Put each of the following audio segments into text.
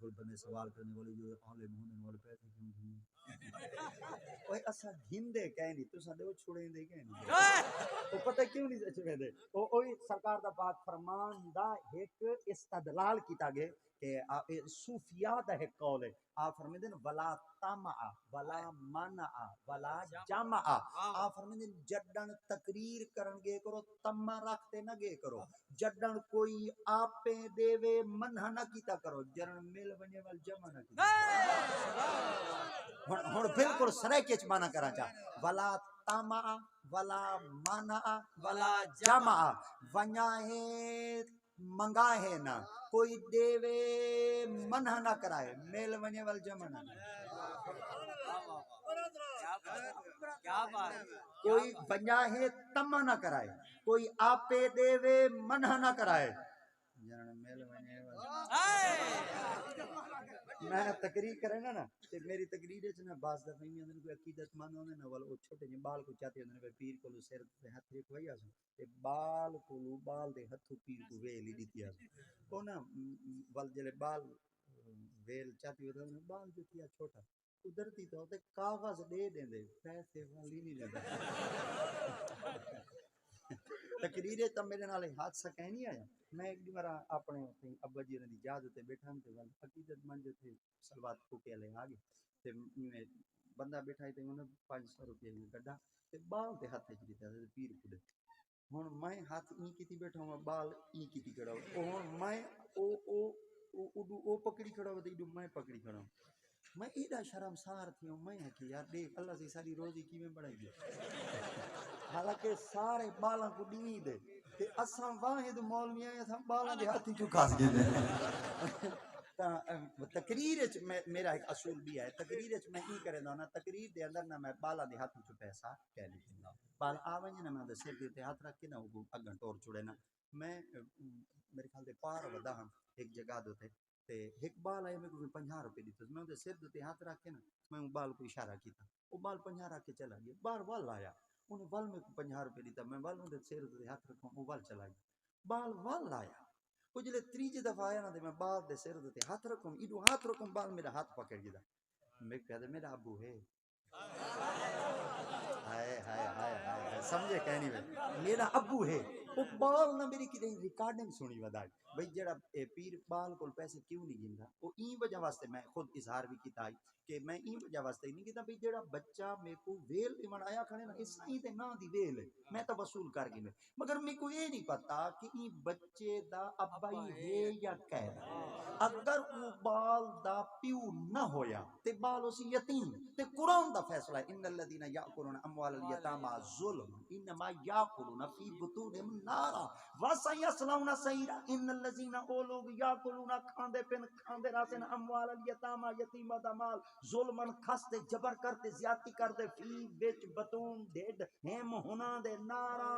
کو بندے سوال کرنے والے جو عالم ہونے والے پیسے کیوں گھنے اوے اسا گھندے کہیں نہیں تو ساڈے وہ چھڑیں دے کہیں نہیں او پتہ کیوں نہیں چھڑیں دے اوہی سرکار دا پاک فرمان دا ایک استدلال کیتا گئے کہ صوفیاء دا ایک قول ہے آپ فرمیندے ہیں ولا طمع ولا منع ولا جمع آپ فرمیندے ہیں جڈن تقریر کرن گے کرو تمہ رکھتے نہ گے کرو جڈن کوئی آپے دیوے منع نہ کیتا کرو جرن مل ونجے وال جمع نہ کیتا ہن بالکل سریکے چ مانا کرا چا ولا طمع ولا منع ولا جمع ونیا ہے منگا ہے نہ کوئی دیوے منع نہ کرائے میل ونجے وال جمع نہ کوئی ونیا ہے تمہ نہ کرائے کوئی آپے دیوے منع نہ کرائے میل ونجے وال میں تقریر کرے نا تے میری تقریر وچ نا بعض دفعہ نہیں ہوندے کوئی عقیدت مند ہوندے نا ول او چھوٹے جے بال کو چاہتے ہوندے نے پیر کو سر تے ہاتھ رکھوائی اس تے بال دے ہتھوں پیر کو ویل ہی دتی اس او نا ول جڑے بال ویل چاہتی ہوندے نے بال جو کیا چھوٹا قدرتی طور تے کاغذ دے دیندے پیسے والی نہیں لیندا تقریر تے میرے نال حادثہ کہیں نہیں آیا میں ایک بار اپنے ابا جی نے اجازت تے بیٹھا تے عقیدت مند تھے سلوات کو کے لے آ گئے تے بندہ بیٹھا تے انہوں 500 روپے میں کڈا تے بال تے ہاتھ وچ دتا تے پیر کھڑے ہن میں ہاتھ ای کیتی بیٹھا ہوں بال ای کیتی کھڑا ہوں میں او پکڑی کھڑا ہوں تے میں پکڑی کھڑا ہوں میں ایڈا شرمسار تھی ہوں میں کہ یار دیکھ اللہ سے ساری روزی کیویں بڑھائی دی حالانکہ سارے بالاں کو ڈی دے تے اساں واحد مولوی ہیں اساں بالاں دے ہاتھ کیوں کھاس گئے تقریر وچ میرا ایک اصول بھی ہے تقریر وچ میں ای کرے نا تقریر دے اندر نہ میں بالاں دے ہاتھ وچ پیسہ کہہ نہیں دیندا بال آویں نا میں دے سر تے ہاتھ رکھ کے نا او اگن ٹور چھڑے نا میں میرے خیال دے پار ودا ہاں ایک جگہ دے تے ایک بال آئے میں کو 50 روپے دیتے میں دے سر تے ہاتھ رکھ کے نا میں او بال کو اشارہ کیتا او بال 50 رکھ کے چلا گیا بار وال آیا انہیں ول میں 50 روپے دیتا میں ول دے سر تے ہاتھ رکھوں او ول چلا گیا بال ول آیا وہ جلے تریجے دفعہ آیا نا تے میں بال دے سر تے ہاتھ رکھوں ایڈو ہاتھ رکھوں بال میرا ہاتھ پکڑ گیا میں کہتا میرا ابو ہے ہائے ہائے ہائے ہائے سمجھے کہنی میں میرا ابو ہے وہ بال نہ میری کی ریکارڈنگ سنی ودائی بھئی جڑا پیر بال کول پیسے کیوں نہیں گندا وہ این وجہ واسطے میں خود اظہار بھی کیتا ہے کہ میں این وجہ واسطے نہیں کیتا بھئی جڑا بچہ میں کو ویل دی منایا کھڑے نا اس ہی تے نا دی ویل ہے میں تو وصول کر گئی میں مگر میں کو یہ نہیں پتا کہ این بچے دا ابا ہی ہے یا کہہ اگر وہ بال دا پیو نہ ہویا تے بال اسی یتیم تے قرآن دا فیصلہ ہے ان الذين ياكلون اموال اليتامى ظلم انما ياكلون في بطونهم نارا وسيصلون سعيرا ان الذين لوگ ياكلون کھاندے پن کھاندے راسن اموال اليتامى یتیماں دا مال ظلمن کھستے جبر کرتے زیادتی کرتے فی وچ بطون ڈھڈ ہم ہونا دے نارا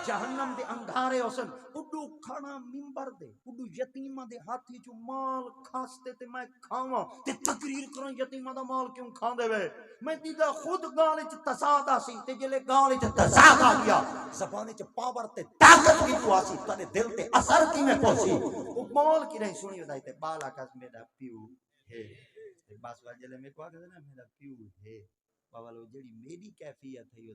جہنم دے انگارے حسن اڈو کھانا منبر دے اڈو یتیماں دے ہاتھی چو مال کھاستے تے میں کھاواں تے تقریر کروں یتیماں دا مال کیوں کھاندے وے میں دیدہ خود گالے چ تساد آسی تے جلے گالے چ تساد آ گیا زبانے چ پاور تے طاقت کی تو آسی تے دل تے اثر کی میں پہنچی وہ مال کی نہیں سنی ودائی تے بالا کس میرا پیو ہے بس وجلے میں کو آگے نا میرا پیو ہے بابا لو جڑی میری کیفیت ہے یہ